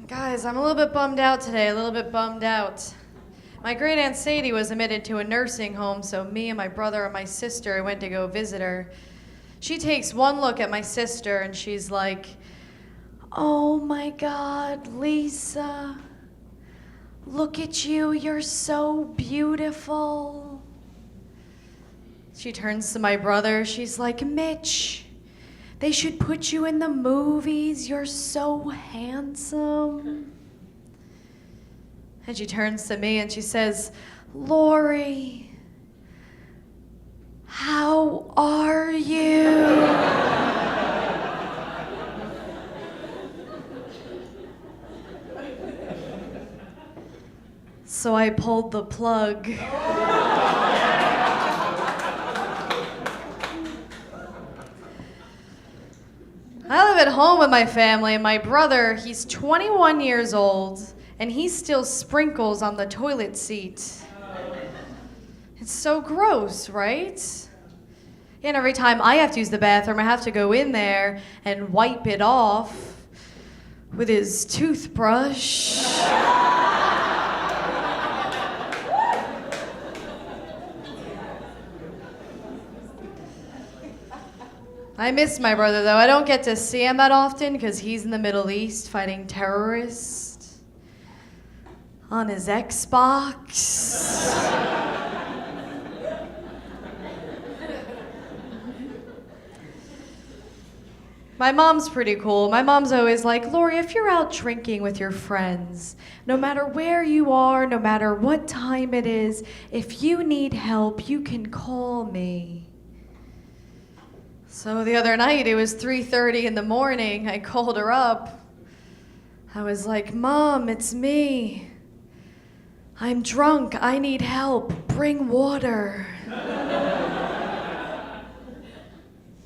Guys, I'm a little bit bummed out today, My great Aunt Sadie was admitted to a nursing home, so me and my brother and my sister went to go visit her. She takes one look at my sister and she's like, "Oh my God, Lisa, look at you, you're so beautiful." She turns to my brother, she's like, "Mitch, they should put you in the movies, you're so handsome." And she turns to me and she says, "Lori, how are you?" So I pulled the plug. I live at home with my family, and my brother, he's 21 years old, and he still sprinkles on the toilet seat. It's so gross, right? And every time I have to use the bathroom, I have to go in there and wipe it off with his toothbrush. I miss my brother, though. I don't get to see him that often because he's in the Middle East fighting terrorists on his Xbox. My mom's pretty cool. My mom's always like, "Lori, if you're out drinking with your friends, no matter where you are, no matter what time it is, if you need help, you can call me." So the other night, it was 3:30 in the morning. I called her up. I was like, "Mom, it's me. I'm drunk. I need help. Bring water."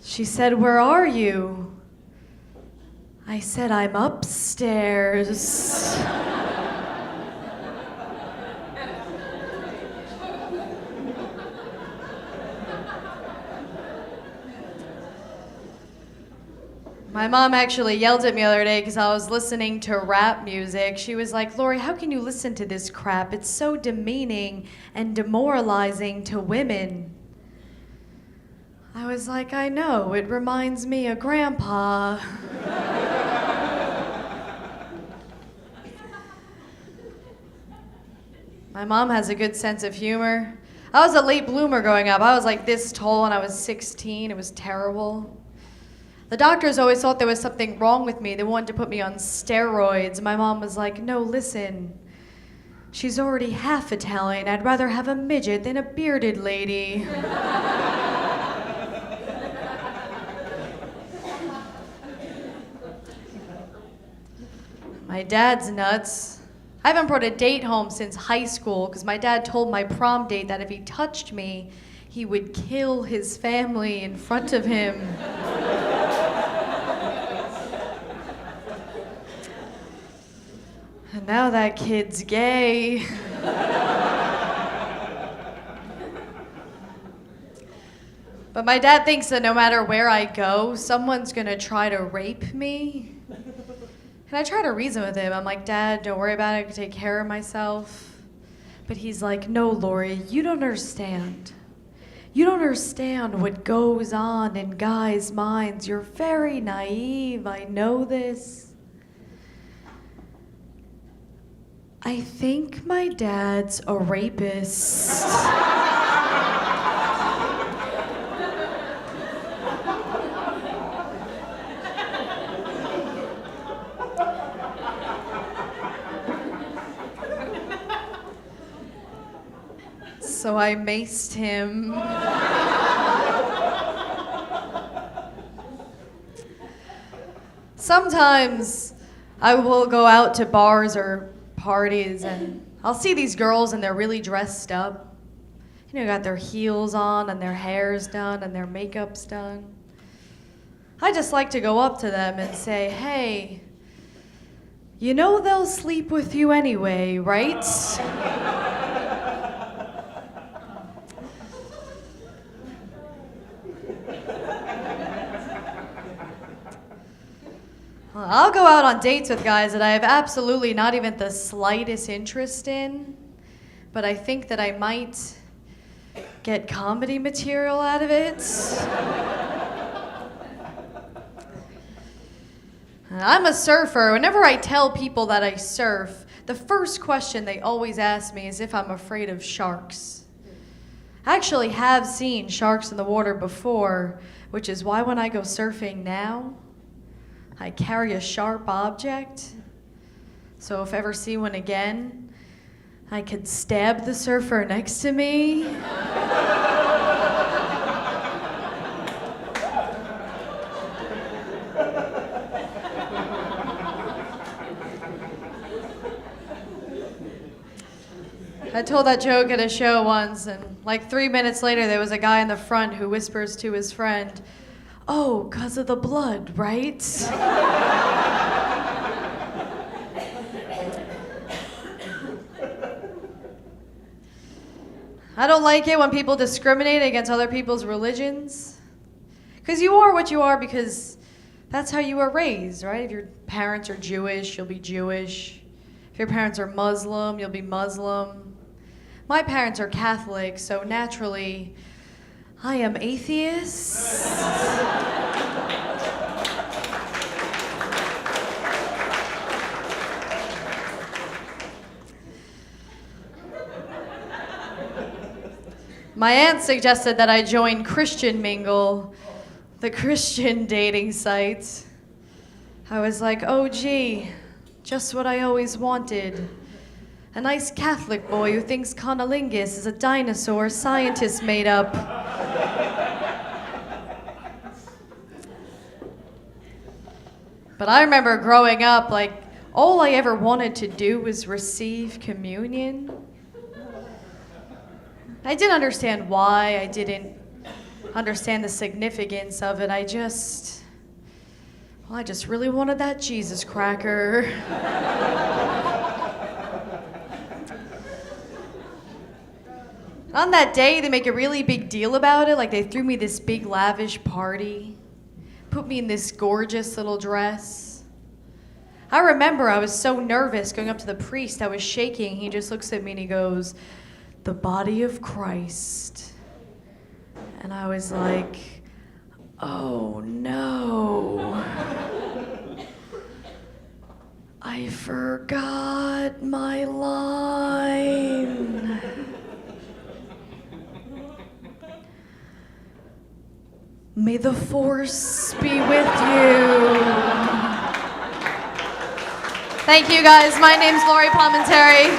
She said, "Where are you?" I said, "I'm upstairs." My mom actually yelled at me the other day because I was listening to rap music. She was like, "Lori, how can you listen to this crap? It's so demeaning and demoralizing to women." I was like, "I know, it reminds me of Grandpa." My mom has a good sense of humor. I was a late bloomer growing up. I was like this tall when I was 16. It was terrible. The doctors always thought there was something wrong with me. They wanted to put me on steroids. My mom was like, "No, listen. She's already half Italian. I'd rather have a midget than a bearded lady." My dad's nuts. I haven't brought a date home since high school because my dad told my prom date that if he touched me, he would kill his family in front of him. And now that kid's gay. But my dad thinks that no matter where I go, someone's gonna try to rape me. And I try to reason with him. I'm like, "Dad, don't worry about it. I can take care of myself." But he's like, "No, Lori, you don't understand. You don't understand what goes on in guys' minds. You're very naive. I know this." I think my dad's a rapist. So I maced him. Sometimes I will go out to bars or parties and I'll see these girls and they're really dressed up. You know, got their heels on and their hair's done and their makeup's done. I just like to go up to them and say, "Hey, you know they'll sleep with you anyway, right?" I'll go out on dates with guys that I have absolutely not even the slightest interest in, but I think that I might get comedy material out of it. I'm a surfer. Whenever I tell people that I surf, the first question they always ask me is if I'm afraid of sharks. I actually have seen sharks in the water before, which is why when I go surfing now, I carry a sharp object. So if I ever see one again, I could stab the surfer next to me. I told that joke at a show once, and like 3 minutes later, there was a guy in the front who whispers to his friend, "Oh, 'cause of the blood, right?" I don't like it when people discriminate against other people's religions. Because you are what you are because that's how you were raised, right? If your parents are Jewish, you'll be Jewish. If your parents are Muslim, you'll be Muslim. My parents are Catholic, so naturally, I am atheist. My aunt suggested that I join Christian Mingle, the Christian dating site. I was like, oh gee, just what I always wanted. A nice Catholic boy who thinks conolingus is a dinosaur scientists made up. But I remember growing up, like, all I ever wanted to do was receive communion. I didn't understand why, I didn't understand the significance of it. I just really wanted that Jesus cracker. On that day, they make a really big deal about it. Like, they threw me this big lavish party, put me in this gorgeous little dress. I remember I was so nervous going up to the priest. I was shaking. He just looks at me and he goes, "The body of Christ." And I was like, oh no. I forgot my line. May the force be with you. Thank you guys. My name's Lori Palminteri.